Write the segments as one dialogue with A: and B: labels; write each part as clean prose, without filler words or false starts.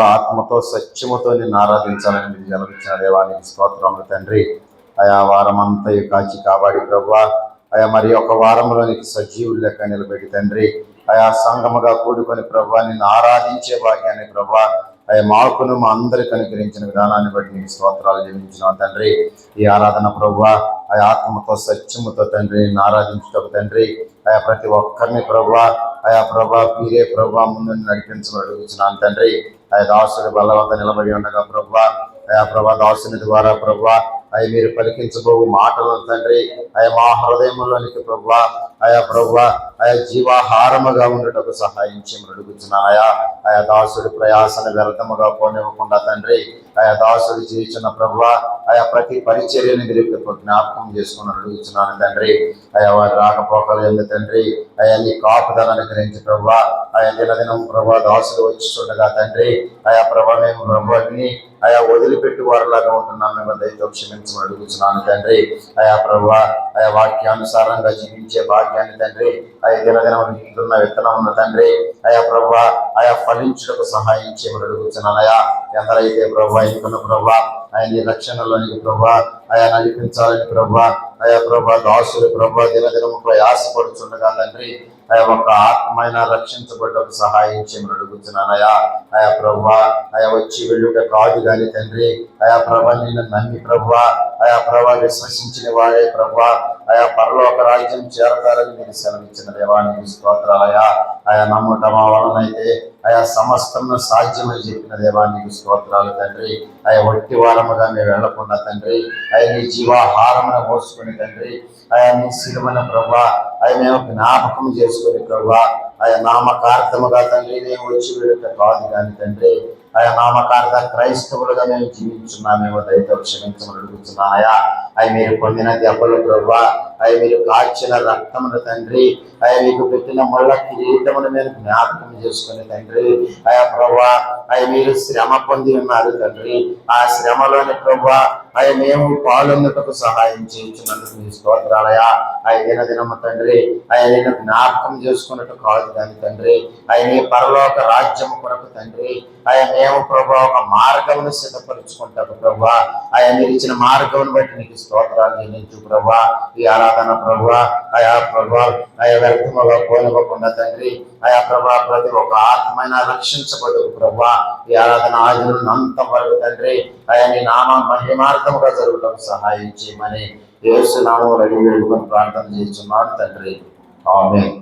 A: ఆత్మతో సత్యముతో నిన్ను ఆరాధించాలని మీరు జలవిచ్చిన దేవానికి స్తోత్రములు తండ్రి. ఆయా వారం అంతా కాచి కాపాడి ప్రభా, ఆయా మరి ఒక వారంలోనికి సజీవులు లెక్క నిలబెట్టి తండ్రి, ఆయా సంఘముగా కూడుకొని ప్రభా నిన్ను ఆరాధించే భాగ్యాన్ని ప్రభా అయ్యా మాకును మా అందరికి అనుగ్రహించిన విధానాన్ని బట్టి నీకు స్తోత్రాలు చెల్లించిన తండ్రి. ఈ ఆరాధన ప్రభా ఆ ఆత్మతో సత్యముతో తండ్రి నిన్ను ఆరాధించటకు తండ్రి, ఆయా ప్రతి ఒక్కరిని ప్రభా ఆయా ప్రభా మీరే ప్రభా ముందు నడిపించమని అడుగుతున్నాను తండ్రి. ఆయా దాసుడి బలవంత నిలబడి ఉండగా ప్రభా ఆయా ప్రభా దాసుని ద్వారా ప్రభా అవి మీరు పలికించబోవు మాటలను తండ్రి ఆయా మా హృదయంలోనికి ప్రభా ఆయా ప్రభా ఆయా జీవాహారముగా ఉండటకు సహాయం చేయమని అడుగుతున్నాయా. ఆయా దాసుడి ప్రయాసను వ్యర్థముగా పోనివ్వకుండా తండ్రి, ఆయా దాసుడు జీవించిన ప్రభా ఆయా ప్రతి పరిచర్యని మీరు జ్ఞాపకం చేసుకుని అడుగుతున్నాను తండ్రి. ఆయా వారి రాకపోకలు ఎందు తండ్రి ఆయా నీ కాపుదలను గ్రహించి ప్రభా ఆయా దినదినం ప్రభా దాసుడు వచ్చి చూడగా తండ్రి ఆయా ప్రభా మేము ప్రభుని ఆయా వదిలిపెట్టి వారిలాగా ఉంటున్నాం, మేము దయతో క్షమించమని అడుగుతున్నాను తండ్రి. ఆయా ప్రభా ఆయా వాక్యానుసారంగా జీవించే భాగ్యాన్ని తండ్రి ఆయా దినదినం ఇంటున్న విత్తనం ఉన్న తండ్రి ఆయా ప్రభా ఆయా ఫలించుటకు సహాయం చేయమని అడుగుతున్నాను. ఆయా ఎందరైతే ప్రభా ఇంకున్న ప్రభా ఆయన ఈ రక్షణలోనికి ప్రభా ఆయా నడిపించాలని ప్రభా ఆయా ప్రభా దాసులు ప్రభా దినదినము ప్రయాసపడుచుండగా తండ్రి ఆయా ఒక ఆత్మైన రక్షించబడ్డకు సహాయం చేయమని అడుగుతున్నానయా. ఆయా ప్రభా ఆయా వచ్చి వెళ్ళుట కాదు కానీ తండ్రి ఆయా ప్రభా నిన్ను నమ్మి ప్రభా ఆయా ప్రభా విశ్వసించిన వాడే ప్రభా ఆయా పరలోక రాజ్యం చేరతారని మీరు సెలవిచ్చిన దేవానికి స్తోత్రాలయా. ఆయా నమ్మటం వలనైతే ఆయా సమస్తము సాధ్యమని చెప్పిన దేవానికి స్తోత్రాలు తండ్రి. ఆయా వట్టి వారముగా మేము వెళ్లకుండా తండ్రి ఆయన నీ జీవాహారమును మోసుకుని తండ్రి ఆయా నీ శిలువైన ప్రభా ఆయన మేము జ్ఞాపకం చేసుకుని ప్రభా ఆయా నామకార్థముగా తండ్రి మేము వచ్చి వెళ్ళట కాదు కానీ తండ్రి ఆయా నామకార్థ క్రైస్తవులుగా మేము జీవించున్నామేమో దయతో క్షమించమని అడుగుతున్నాయా. అవి మీరు పొందిన దెబ్బలు ప్రభా అవి మీరు కాచిన రక్తమును తండ్రి అవి మీకు పెట్టిన ముళ్ళ కిరీటమును మేము జ్ఞాపకం చేసుకుని తండ్రి ఆయా ప్రభా అవి మీరు శ్రమ పొంది ఉన్నారు తండ్రి. ఆ శ్రమలోని ప్రభా అవి మేము పాల్గొన్నటకు సహాయం చేయించినందుకు మీ స్తోత్రాలయా. అవి దినదినము తండ్రి అవి నేను జ్ఞాపకం చేసుకున్నట్టు కాదు కానీ తండ్రి అవి నీ పరలోక రాజ్యం కొరకు తండ్రి అయ్యా మేము ప్రభా ఒక మార్గమును సిద్ధపరుచుకుంటాము ప్రభా అయ్యా మీరు ఇచ్చిన మార్గమును బట్టి నీకు స్తోత్రాలు చెల్లించు ప్రభా. ఈ ఆరాధన ప్రభా ఆయా ప్రభా ఆయా వ్యర్థముగా పోనివ్వకుండా తండ్రి ఆయా ప్రభా ప్రతి ఒక్క ఆత్మైన రక్షించబడు ప్రభా. ఈ ఆరాధన ఆది నుండి అంతం వరకు తండ్రి ఆయా నీ నామ మహిమార్థముగా జరగడం సహాయం చేయమని యేసు నామములో అడిగి వేడుకొని ప్రార్థన చేస్తున్నాను తండ్రి. ఆమేన్.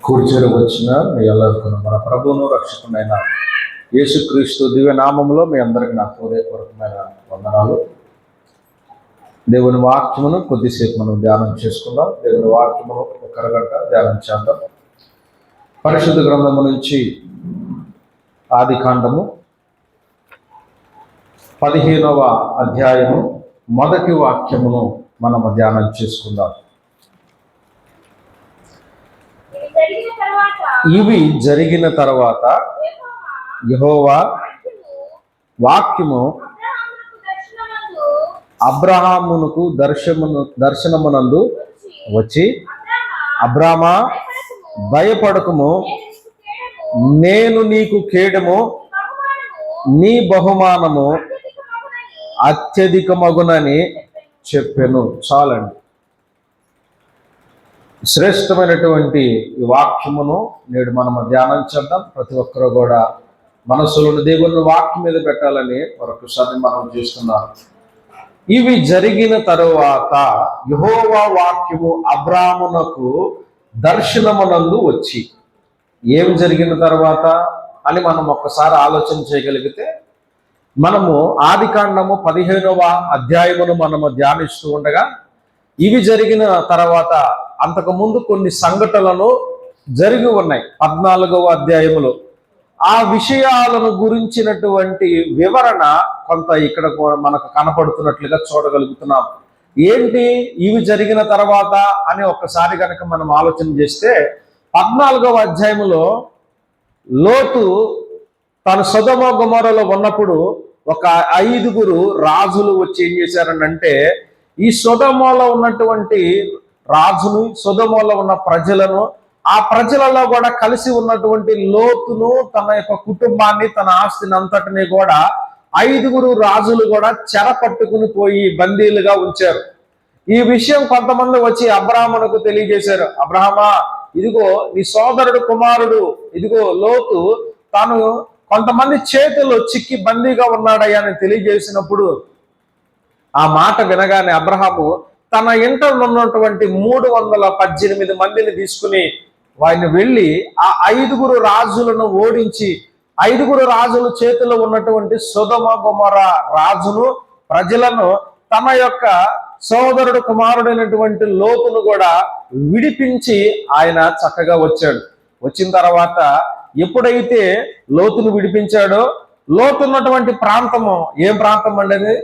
B: కూర్చొని వచ్చిన మీ అందరికీ మన ప్రభువును రక్షకుడైన యేసుక్రీస్తు దివ్య నామములో మీ అందరికీ నా హృదయపూర్వకమైన వందనాలు. దేవుని వాక్యమును కొద్దిసేపు మనం ధ్యానం చేసుకుందాం. దేవుని వాక్యమును ఒక అరగంట ధ్యానం చేద్దాం. పరిశుద్ధ గ్రంథము నుంచి ఆదికాండము 15వ అధ్యాయము మొదటి వాక్యమును మనము ధ్యానం చేసుకుందాం. ఇవి జరిగిన తర్వాత యెహోవా వాక్యము అబ్రహామునకు దర్శనమునందు వచ్చి, అబ్రామా భయపడకుము, నేను నీకు కేడము, నీ బహుమానము అత్యధికమగునని చెప్పెను. చాలండి. శ్రేష్టమైనటువంటి ఈ వాక్యమును నేడు మనము ధ్యానం చేద్దాం. ప్రతి ఒక్కరు కూడా మనసులోని దేవుని వాక్యం మీద పెట్టాలని మరొకసారి మనం చేస్తున్నాం. ఇవి జరిగిన తరువాత యెహోవా వాక్యము అబ్రామునకు దర్శనమునందు వచ్చి, ఏం జరిగిన తర్వాత అని మనం ఒక్కసారి ఆలోచన చేయగలిగితే మనము ఆదికాండము 15వ అధ్యాయమును మనము ధ్యానిస్తూ ఉండగా ఇవి జరిగిన తర్వాత అంతకుముందు కొన్ని సంఘటనలు జరిగి ఉన్నాయి 14వ అధ్యాయములో. ఆ విషయాలను గురించినటువంటి వివరణ కొంత ఇక్కడ మనకు కనపడుతున్నట్లుగా చూడగలుగుతున్నాం. ఏంటి ఇవి జరిగిన తర్వాత అని ఒక్కసారి కనుక మనం ఆలోచన చేస్తే 14వ అధ్యాయములో లోతు తాను సొదొమ గొమొర్రాలో ఉన్నప్పుడు ఒక 5గురు రాజులు వచ్చి ఏం చేశారనంటే ఈ సొదొమలో ఉన్నటువంటి రాజును, సొదొమలో ఉన్న ప్రజలను, ఆ ప్రజలలో కూడా కలిసి ఉన్నటువంటి లోతును, తన యొక్క కుటుంబాన్ని, తన ఆస్తిని అంతటిని కూడా 5గురు రాజులు కూడా చెర పట్టుకుని పోయి బందీలుగా ఉంచారు. ఈ విషయం కొంతమంది వచ్చి అబ్రాహామునకు తెలియజేశారు. అబ్రహామా, ఇదిగో నీ సోదరుడు కుమారుడు, ఇదిగో లోతు తాను కొంతమంది చేతుల్లో చిక్కి బందీగా ఉన్నాడయ్యా అని తెలియజేసినప్పుడు ఆ మాట వినగానే అబ్రహాము తన ఇంట ఉన్నటువంటి 318 మందిని తీసుకుని వారిని వెళ్ళి ఆ 5గురు రాజులను ఓడించి 5గురు రాజుల చేతిలో ఉన్నటువంటి సొదొమ గొమొర్రా రాజును, ప్రజలను, తన యొక్క సోదరుడు కుమారుడైనటువంటి లోతును కూడా విడిపించి ఆయన చక్కగా వచ్చాడు. వచ్చిన తర్వాత ఎప్పుడైతే లోతును విడిపించాడో, లోతు ఉన్నటువంటి ప్రాంతము ఏం ప్రాంతం అండి అది?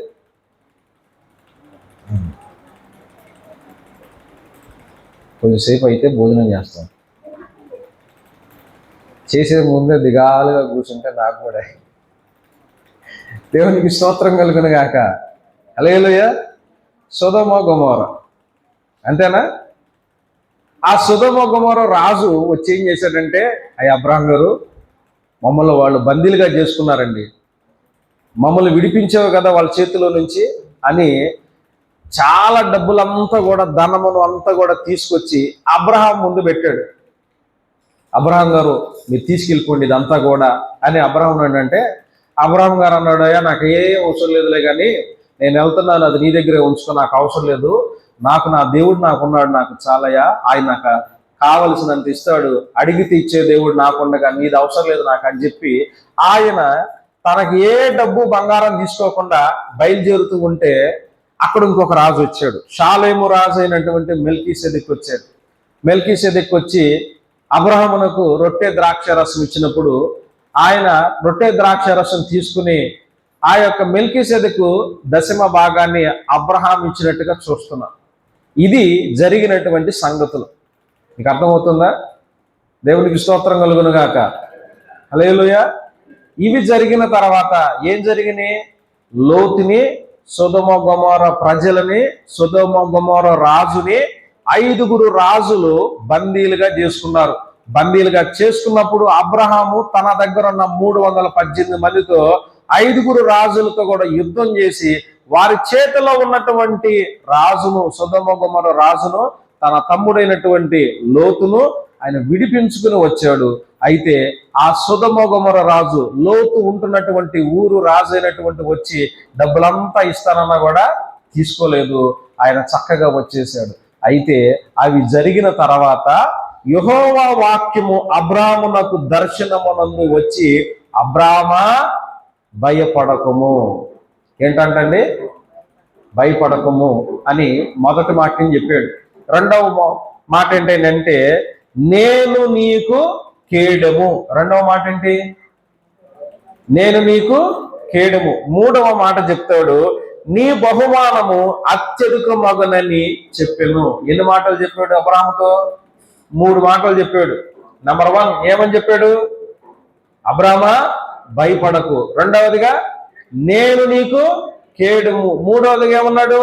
B: కొద్దిసేపు అయితే భోజనం చేస్తాం. చేసే ముందే దిగాలుగా కూర్చుంటే నాకు కూడా దేవునికి స్తోత్రం కలుగును గాక. హల్లెలూయా. సొదొమ గొమొర్రా, అంతేనా? ఆ సొదొమ గొమొర్రా రాజు వచ్చి ఏం చేశాడంటే, అయ్యా అబ్రహాం గారు, మమ్మల్ని వాళ్ళు బందీలుగా చేసుకున్నారండి, మమ్మల్ని విడిపించావు కదా వాళ్ళ చేతిలో నుంచి అని చాలా డబ్బులంతా కూడా, ధనమును అంతా కూడా తీసుకొచ్చి అబ్రహాం ముందు పెట్టాడు. అబ్రహాం గారు మీరు తీసుకెళ్ళిపోండి ఇదంతా కూడా అని అబ్రహాం అంటే, అబ్రహాం గారు అన్నాడు, అయ్యా నాకు ఏ అవసరం లేదులే కానీ నేను వెళ్తున్నాను, అది నీ దగ్గరే ఉంచుకో, నాకు అవసరం లేదు, నాకు నా దేవుడు నాకున్నాడు, నాకు చాలయ్యా, ఆయన నాకు కావలసినంత ఇస్తాడు, అడిగితే ఇచ్చే దేవుడు నాకుండగా నీది అవసరం లేదు నాకు అని చెప్పి ఆయన తనకి ఏ డబ్బు బంగారం తీసుకోకుండా బయలుదేరుతూ ఉంటే అక్కడ ఇంకొక రాజు వచ్చాడు. షాలేము రాజు అయినటువంటి మెల్కీసెదెకు వచ్చాడు. మెల్కీసెదెకు వచ్చి అబ్రహామునకు రొట్టె ద్రాక్ష రసం ఇచ్చినప్పుడు ఆయన రొట్టె ద్రాక్ష రసం తీసుకుని ఆ యొక్క మెల్కీసెదెకు దశమ భాగాన్ని అబ్రహాం ఇచ్చినట్టుగా చూస్తున్నాం. ఇది జరిగినటువంటి సంగతులు. మీకు అర్థమవుతుందా? దేవునికి స్తోత్రం కలుగును గాక. హల్లెలూయా. ఇవి జరిగిన తర్వాత ఏం జరిగినాయి? లోతుని, సొదొమ గొమొర్రా ప్రజలని, సొదొమ గొమొర్రా రాజుని 5గురు రాజులు బందీలుగా చేసుకున్నారు. బందీలుగా చేసుకున్నప్పుడు అబ్రహాము తన దగ్గర ఉన్న 318 మందితో 5గురు రాజులతో కూడా యుద్ధం చేసి వారి చేతిలో ఉన్నటువంటి రాజును, సొదొమ గొమొర్రా రాజును, తన తమ్ముడైనటువంటి లోతును ఆయన విడిపించుకుని వచ్చాడు. అయితే ఆ సొదొమ గొమొర్రా రాజు లోతు ఉంటున్నటువంటి ఊరు రాజు అయినటువంటి వచ్చి డబ్బులంతా ఇస్తానన్నా కూడా తీసుకోలేదు, ఆయన చక్కగా వచ్చేసాడు. అయితే అవి జరిగిన తర్వాత యెహోవా వాక్యము అబ్రామునకు దర్శనమునందు వచ్చి, అబ్రామా భయపడకము, ఏంటంటండి? భయపడకము అని మొదటి వాక్యం చెప్పాడు. రెండవ మాట ఏంటంటే నేను నీకు కేడము. రెండవ మాట ఏంటి? నేను నీకు కేడము. మూడవ మాట చెప్తాడు, నీ బహుమానము అత్యధికమగునని చెప్పాను. ఎన్ని మాటలు చెప్పాడు అబ్రాహాముతో? 3 మాటలు చెప్పాడు. నంబర్ 1 ఏమని చెప్పాడు? అబ్రామా భయపడకు. రెండవదిగా నేను నీకు కేడము. మూడవదిగా ఏమన్నాడు?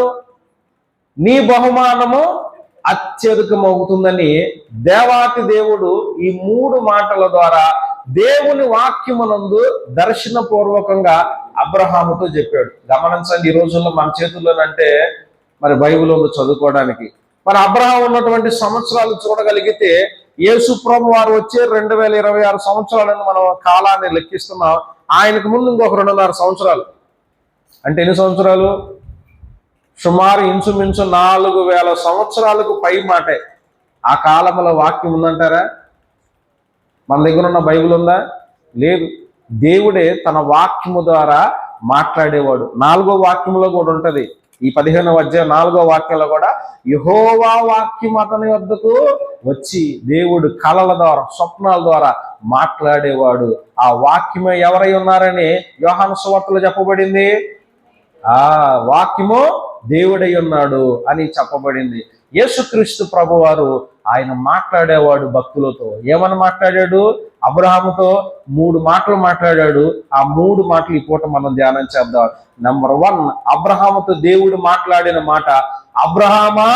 B: నీ బహుమానము అత్యధికమవుతుందని దేవాతి దేవుడు ఈ 3 మాటల ద్వారా దేవుని వాక్యమునందు దర్శనపూర్వకంగా అబ్రహాముతో చెప్పాడు. గమనించండి, ఈ రోజుల్లో మన చేతుల్లోనంటే మరి బైబిల్ ఉంది చదువుకోవడానికి. మరి అబ్రహాం ఉన్నటువంటి సంవత్సరాలు చూడగలిగితే యేసు ప్రభు వారు వచ్చే 2026 సంవత్సరాలను మనం కాలాన్ని లెక్కిస్తున్నాం. ఆయనకు ముందు ఇంకొక 2.5 సంవత్సరాలు, అంటే ఎన్ని సంవత్సరాలు? సుమారు ఇంచుమించు 4000 సంవత్సరాలకు పై మాటే. ఆ కాలంలో వాక్యం ఉందంటారా? మన దగ్గర ఉన్న బైబిల్ ఉందా? లేదు. దేవుడే తన వాక్యము ద్వారా మాట్లాడేవాడు. 4వ వాక్యంలో కూడా ఉంటది. ఈ 15వ అధ్యాయం 4వ వాక్యంలో కూడా యెహోవా వాక్యం అతని వద్దకు వచ్చి, దేవుడు కలల ద్వారా, స్వప్నాల ద్వారా మాట్లాడేవాడు. ఆ వాక్యమే ఎవరై ఉన్నారని యోహాను సువార్తలో చెప్పబడింది. ఆ వాక్యము దేవుడై ఉన్నాడు అని చెప్పబడింది. యేసుక్రీస్తు ప్రభువారు ఆయన మాట్లాడేవాడు భక్తులతో. ఏమని మాట్లాడాడు? అబ్రహాముతో 3 మాటలు మాట్లాడాడు. ఆ 3 మాటలు ఈ పూట మనం ధ్యానం చేద్దాం. నంబర్ 1, అబ్రహాముతో దేవుడు మాట్లాడిన మాట, అబ్రహామా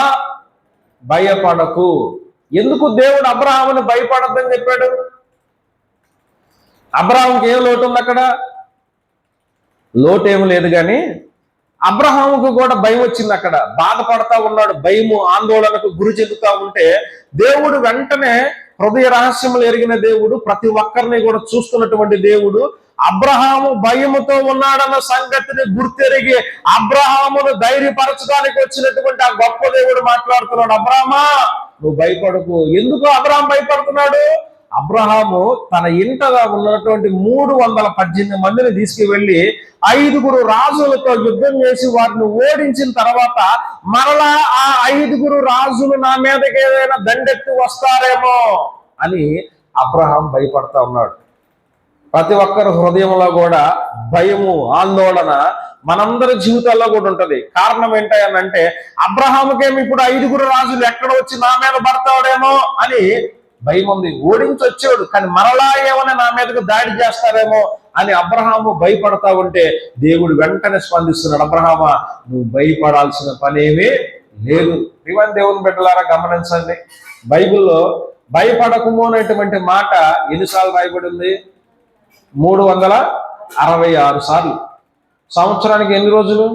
B: భయపడకు. ఎందుకు దేవుడు అబ్రహాముని భయపడద్దని చెప్పాడు? అబ్రహాముకి ఏం లోటు ఉంది అక్కడ? లోటు ఏమి లేదు, కానీ అబ్రహాముకు కూడా భయం వచ్చింది. అక్కడ బాధపడతా ఉన్నాడు, భయము ఆందోళనకు గురి చెందుతా ఉంటే దేవుడు వెంటనే, హృదయ రహస్యములు ఎరిగిన దేవుడు, ప్రతి ఒక్కరిని కూడా చూస్తున్నటువంటి దేవుడు, అబ్రహాము భయముతో ఉన్నాడన్న సంగతిని గుర్తెరిగి అబ్రహామును ధైర్యపరచడానికి వచ్చినటువంటి ఆ గొప్ప దేవుడు మాట్లాడుతున్నాడు, అబ్రహామా నువ్వు భయపడకు. ఎందుకు అబ్రహాం భయపడుతున్నాడు? అబ్రహాము తన ఇంటగా ఉన్నటువంటి 318 మందిని తీసుకువెళ్ళి 5 రాజులతో యుద్ధం చేసి వారిని ఓడించిన తర్వాత మరలా ఆ 5 రాజులు నా మీదకి ఏదైనా దండెత్తి వస్తారేమో అని అబ్రహాం భయపడతా ఉన్నాడు. ప్రతి ఒక్కరి హృదయంలో కూడా భయము, ఆందోళన మనందరి జీవితాల్లో కూడా ఉంటది. కారణం ఏంటంటే అబ్రహాముకేమి ఇప్పుడు 5 రాజులు ఎక్కడ వచ్చి నా మీద పడతాడేమో అని భయం ఉంది. ఓడించి వచ్చాడు, కానీ మరలా ఏమైనా నా మీదకు దాడి చేస్తారేమో అని అబ్రహాము భయపడతా ఉంటే దేవుడు వెంటనే స్పందిస్తున్నాడు, అబ్రహామా నువ్వు భయపడాల్సిన పనేమీ లేదు. దేవుని బిడ్డలారా గమనించండి, బైబిల్లో భయపడకుము అనేటువంటి మాట ఎన్నిసార్లు రాయబడి ఉంది? 366 సార్లు. సంవత్సరానికి ఎన్ని రోజులు?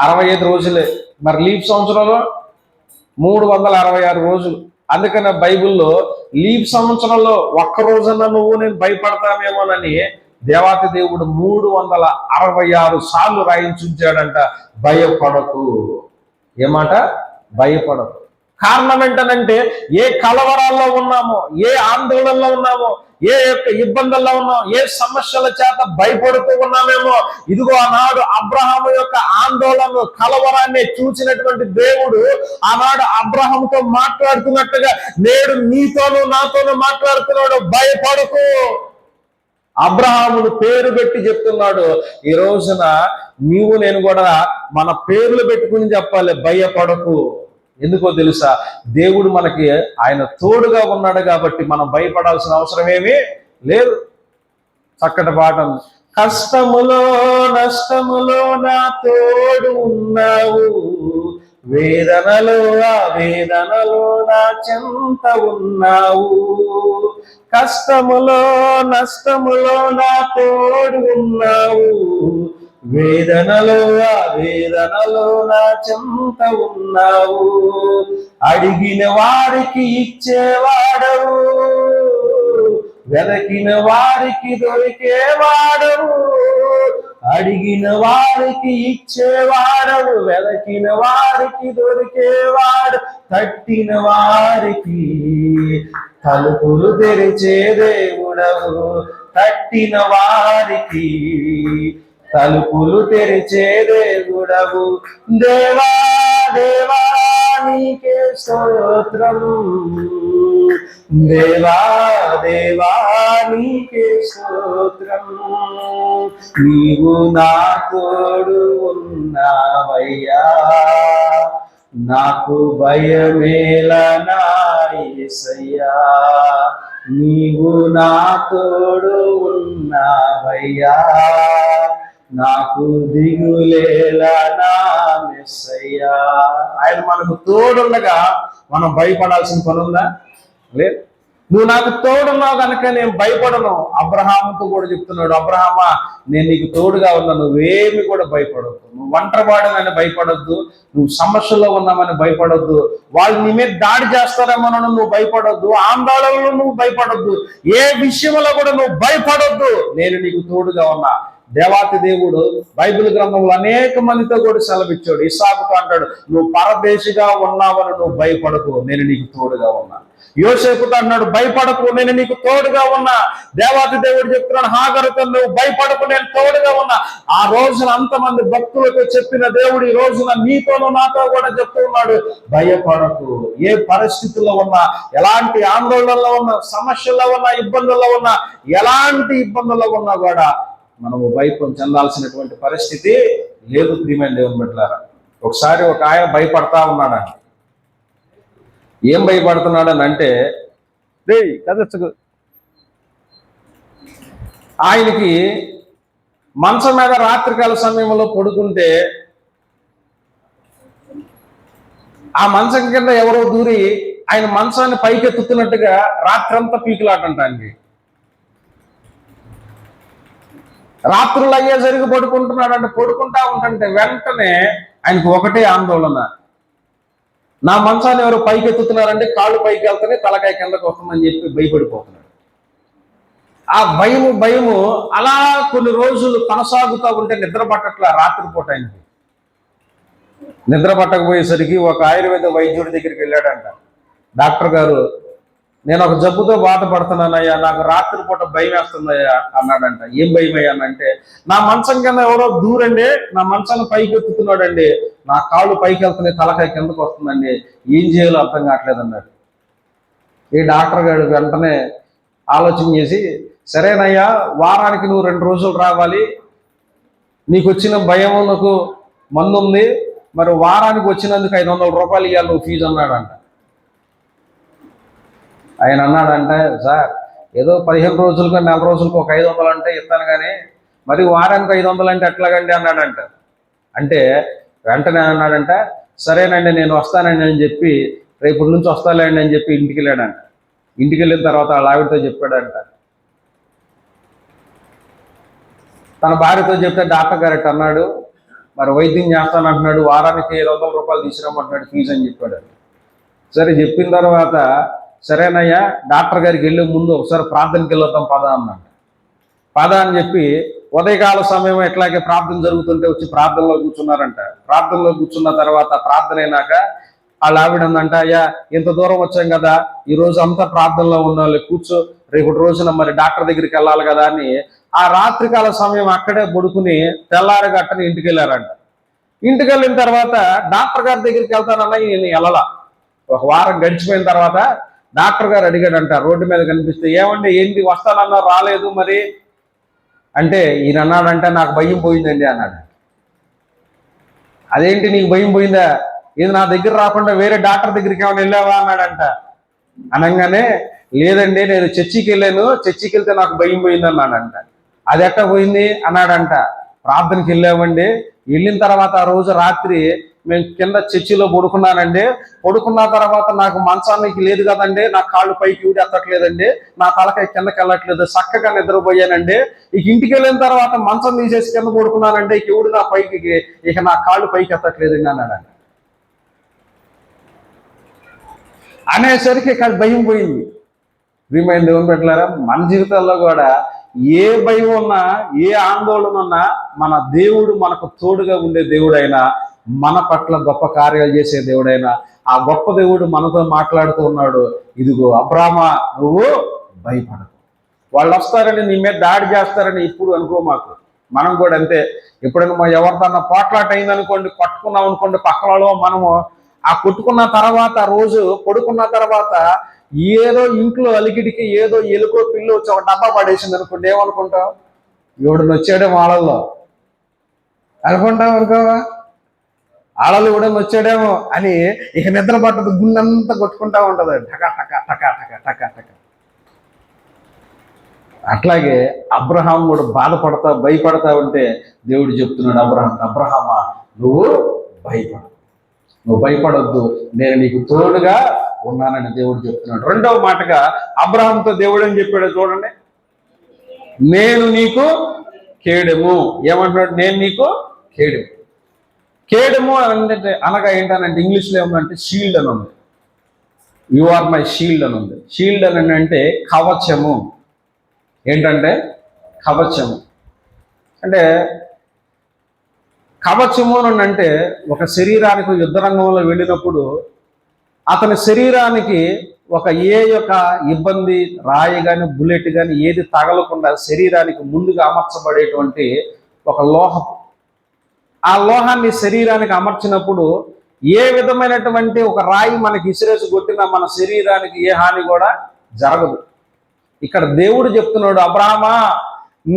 B: 65 రోజులే. మరి లీప్ సంవత్సరంలో 366 రోజులు. అందుకనే బైబిల్లో లీప్ సంవత్సరంలో ఒక్క రోజున నువ్వు నేను భయపడతామేమోనని దేవాతి దేవుడు 366 సార్లు రాయించుంచాడంట, భయపడకు. ఏమాట? భయపడకు. కారణం ఏంటనంటే ఏ కలవరాల్లో ఉన్నామో, ఏ ఆందోళనలో ఉన్నామో, ఏ యొక్క ఇబ్బందుల్లో ఉన్నాం, ఏ సమస్యల చేత భయపడుతూ ఉన్నామేమో, ఇదిగో ఆనాడు అబ్రహాము యొక్క ఆందోళన కలవరాన్ని చూసినటువంటి దేవుడు ఆనాడు అబ్రహాముతో మాట్లాడుతున్నట్టుగా నేడు నీతోనూ నాతోనూ మాట్లాడుతున్నాడు, భయపడకు. అబ్రహామును పేరు పెట్టి చెప్తున్నాడు. ఈ రోజున నీవు నేను కూడా మన పేర్లు పెట్టుకుని చెప్పాలి, భయపడకు. ఎందుకో తెలుసా? దేవుడు మనకి ఆయన తోడుగా ఉన్నాడు కాబట్టి మనం భయపడాల్సిన అవసరం ఏమీ లేదు. చక్కటి పాట, కష్టములో నష్టములో నా తోడు ఉన్నావు, వేదనలో ఆ వేదనలో నా చెంత ఉన్నావు, కష్టములో నష్టములో నా తోడు ఉన్నావు, వేదనలో ఆ వేదనలో నా చెంత ఉన్నావు, అడిగిన వారికి ఇచ్చేవాడవు, వెదకిన వారికి దొరికేవాడవు, అడిగిన వారికి ఇచ్చేవాడవు, వెదకిన వారికి దొరికేవాడు, తట్టిన వారికి తలుపులు తెరిచే దేవుడవు, తట్టిన వారికి తలుపులు తెరిచే దేవుడవు, దేవా దేవా నీకే స్తోత్రం, దేవా దేవా నీకే స్తోత్రం, నీవు నా తోడు ఉన్నావయ్యా, నాకు భయమేలా నా యేసయ్యా, నీవు నా తోడు ఉన్నావయ్యా, నాకు దిగులేలా నా మెస్సయ్యా. ఆయన మనకు తోడుండగా మనం భయపడాల్సిన పని ఉందా? లేదు. నువ్వు నాకు తోడున్నావు కనుక నేను భయపడను. అబ్రహాముతో కూడా చెప్తున్నాడు, అబ్రహామా నేను నీకు తోడుగా ఉన్నా, నువ్వేమి కూడా భయపడద్దు, నువ్వు ఒంటరివాడనని భయపడొద్దు, నువ్వు సమస్యలో ఉన్నామని భయపడొద్దు, వాళ్ళు నీ మీద దాడి చేస్తారేమోనని నువ్వు భయపడొద్దు, ఆందోళనలో నువ్వు భయపడొద్దు, ఏ విషయంలో కూడా నువ్వు భయపడొద్దు, నేను నీకు తోడుగా ఉన్నా. దేవాతి దేవుడు బైబిల్ గ్రంథంలో అనేక మందితో కూడా సెలవిచ్చాడు. ఇస్సాకుతో అంటాడు, నువ్వు పరదేశిగా ఉన్నావని నువ్వు భయపడకు, నేను నీకు తోడుగా ఉన్నా. యోసేపుతో అన్నాడు, భయపడకు, నేను నీకు తోడుగా ఉన్నా. దేవాతి దేవుడు చెప్తున్నాడు హాగరుతో, నువ్వు భయపడకు, నేను తోడుగా ఉన్నా. ఆ రోజున అంతమంది భక్తులతో చెప్పిన దేవుడు ఈ రోజున నీతోనూ నాతో కూడా చెప్తూ ఉన్నాడు, భయపడకు. ఏ పరిస్థితుల్లో ఉన్నా, ఎలాంటి ఆందోళనలో ఉన్నా, సమస్యల్లో ఉన్నా, ఇబ్బందుల్లో ఉన్నా, ఎలాంటి ఇబ్బందుల్లో ఉన్నా కూడా మనము భయం చెందాల్సినటువంటి పరిస్థితి లేదు. ప్రియమైన దేవుని బిడ్డలారా, ఒకసారి ఒక ఆయన భయపడతా ఉన్నాడండి. ఏం భయపడుతున్నాడని అంటే, కదచ్చకు, ఆయనకి మంచం మీద రాత్రికాల సమయంలో పడుకుంటే ఆ మంచం కింద ఎవరో దూరి ఆయన మంచాన్ని పైకెత్తుతున్నట్టుగా రాత్రంతా పీకులాటంట ఆయనకి. రాత్రులు అయ్యేసరికి పడుకుంటున్నాడంటే, పడుకుంటా ఉంటుంటే వెంటనే ఆయనకు ఒకటే ఆందోళన, నా మంచాన్ని ఎవరు పైకెత్తుతున్నారంటే కాళ్ళు పైకి వెళ్తానే తలకాయ కిందకు వస్తుందని చెప్పి భయపడిపోతున్నాడు. ఆ భయము అలా కొన్ని రోజులు కొనసాగుతూ ఉంటే నిద్ర పట్టట్లా. రాత్రిపూట ఆయనకి నిద్ర పట్టకపోయేసరికి ఒక ఆయుర్వేద వైద్యుడి దగ్గరికి వెళ్ళాడంట. డాక్టర్ గారు, నేను ఒక జబ్బుతో బాధపడుతున్నానయ్యా, నాకు రాత్రిపూట భయం వేస్తుందయ్యా అన్నాడంట. ఏం భయం అయ్యా అంటే, నా మంచం కింద ఎవరో దూరండి, నా మంచాన్ని పైకి ఎత్తుతున్నాడండి, నా కాళ్ళు పైకి వెళ్తున్నాయి, తలకాయ కిందకు వస్తుందండి, ఏం చేయాలో అర్థం కావట్లేదు అన్నాడు. ఈ డాక్టర్ గారు వెంటనే ఆలోచన చేసి, సరేనయ్యా, వారానికి నువ్వు 2 రోజులు రావాలి, నీకు వచ్చిన భయం నాకు మందు ఉంది, మరి వారానికి వచ్చినందుకు 500 రూపాయలు ఇవ్వాలి నువ్వు ఫీజు అన్నాడంట. ఆయన అన్నాడంటే, సార్ ఏదో 15 రోజులకు 4 రోజులకు ఒక 500 అంటే ఇస్తాను, కానీ మరి వారానికి 500 అంటే ఎట్లాగండి అన్నాడంట. అంటే వెంటనే అన్నాడంట, సరేనండి నేను వస్తానండి అని చెప్పి, రేపటి నుంచి వస్తాలేండి అని చెప్పి ఇంటికి వెళ్ళాడంట. ఇంటికి వెళ్ళిన తర్వాత వాళ్ళ ఆవిడతో చెప్పాడంట. తన భార్యతో చెప్తే డాక్టర్ గారు అన్నాడు, మరి వైద్యం చేస్తానంటున్నాడు, వారానికి 500 రూపాయలు తీసుకురమ్మంటున్నాడు ఫీజు అని చెప్పాడు. సరే చెప్పిన తర్వాత, సరేనయ్యా డాక్టర్ గారికి వెళ్ళే ముందు ఒకసారి ప్రార్థనకి వెళ్ళొద్దాం పద అన్నాడు. పద అని చెప్పి ఉదయకాల సమయం ఎట్లాగే ప్రార్థన జరుగుతుంటే వచ్చి ప్రార్థనలో కూర్చున్నారంట. ప్రార్థనలో కూర్చున్న తర్వాత ప్రార్థన అయినాక వాళ్ళ ఆవిడ ఉందంట, అయ్యా ఇంత దూరం వచ్చాం కదా, ఈ రోజు అంతా ప్రార్థనలో ఉన్న కూర్చో, రేపటి రోజున మరి డాక్టర్ దగ్గరికి వెళ్ళాలి కదా అని ఆ రాత్రికాల సమయం అక్కడే పడుకుని తెల్లారి గట్టని ఇంటికి వెళ్ళారంట. ఇంటికి వెళ్ళిన తర్వాత డాక్టర్ గారి దగ్గరికి వెళ్తానన్నా ఈయన వెళ్ళలా. ఒక వారం గడిచిపోయిన తర్వాత డాక్టర్ గారు అడిగాడంట, రోడ్డు మీద కనిపిస్తే, ఏమండి ఏంటి వస్తానన్నా రాలేదు మరి అంటే, ఈయన అన్నాడంటే, నాకు భయం పోయిందండి అన్నాడు. అదేంటి నీకు భయం పోయిందా, ఇది నా దగ్గర రాకుండా వేరే డాక్టర్ దగ్గరికి ఏమైనా వెళ్ళావా అన్నాడంట. అనగానే, లేదండి నేను చర్చికి వెళ్ళాను, చర్చికి వెళ్తే నాకు భయం పోయింది అన్నాడంట. అది ఎట్లా పోయింది అన్నాడంట. ప్రార్థనకి వెళ్ళామండి, వెళ్ళిన తర్వాత ఆ రోజు రాత్రి మేము కింద చర్చిలో పడుకున్నానండి, పడుకున్న తర్వాత నాకు మంచానికి లేదు కదండి, నా కాళ్ళు పైకి ఊడి ఎత్తట్లేదండి, నా తలకాయ కిందకి వెళ్ళట్లేదు, చక్కగా నిద్రపోయానండి, ఇక ఇంటికి వెళ్ళిన తర్వాత మంచం తీసేసి కింద పడుకున్నానండి, ఇక ఊడి నా పైకి, ఇక నా కాళ్ళు పైకి ఎత్తట్లేదండి అన్నాడంట. అనేసరికి ఇక్కడ భయం పోయింది. ప్రియమైన దేవుని బిడ్డలారా, మన జీవితాల్లో కూడా ఏ భయం ఉన్నా, ఏ ఆందోళన ఉన్నా, మన దేవుడు మనకు తోడుగా ఉండే దేవుడైనా, మన పట్ల గొప్ప కార్యాలు చేసే దేవుడైనా, ఆ గొప్ప దేవుడు మనతో మాట్లాడుతూ ఉన్నాడు. ఇదిగో అబ్రామా, నువ్వు భయపడకు, వాళ్ళు వస్తారని నీ మీద దాడి చేస్తారని ఇప్పుడు అనుకో మాకు. మనం కూడా అంతే, ఎప్పుడైనా ఎవరిదన్నా పోట్లాట అయిందనుకోండి, కొట్టుకున్నాం అనుకోండి పక్కలలో, మనము ఆ కొట్టుకున్న తర్వాత రోజు పడుకున్న తర్వాత ఏదో ఇంట్లో అలికిడికి ఏదో ఎలుకో పిల్లి వచ్చి ఒక డబ్బా పడేసింది అనుకోండి, ఏమనుకుంటాం, ఎవడని వచ్చాడే వాళ్ళల్లో అనుకుంటాం అనుకోవా, ఆడలు కూడా వచ్చాడేమో అని ఇక నిద్ర పట్టదు, గుండెంతా కొట్టుకుంటా ఉంటుంది టకా టకా టకా టకా టకా టకా. అట్లాగే అబ్రహాం కూడా బాధపడతా భయపడతా ఉంటే దేవుడు చెప్తున్నాడు, అబ్రహామా నువ్వు భయపడు, నువ్వు భయపడొద్దు, నేను నీకు తోడుగా ఉన్నానని దేవుడు చెప్తున్నాడు. రెండవ మాటగా అబ్రహాంతో దేవుడు అని చెప్పాడు చూడండి, నేను నీకు కేడెము. ఏమంటున్నాడు, నేను నీకు కేడెము. కేడెము అంటే అనగా ఏంటనంటే ఇంగ్లీష్లో ఏమంటే షీల్డ్ అని ఉంది. యు ఆర్ మై షీల్డ్ అని ఉంది. షీల్డ్ అని అంటే కవచము. ఏంటంటే కవచము అంటే, కవచము అని అంటే ఒక శరీరానికి యుద్ధ రంగంలో వెళ్ళినప్పుడు అతని శరీరానికి ఒక యొక్క ఇబ్బంది, రాయి కానీ బుల్లెట్ కానీ ఏది తగలకుండా శరీరానికి ముందుగా అమర్చబడేటువంటి ఒక లోహం. ఆ లోహాన్ని శరీరానికి అమర్చినప్పుడు ఏ విధమైనటువంటి ఒక రాయి మనకి ఇసిరేసి కొట్టినా మన శరీరానికి ఏ హాని కూడా జరగదు. ఇక్కడ దేవుడు చెప్తున్నాడు, అబ్రామా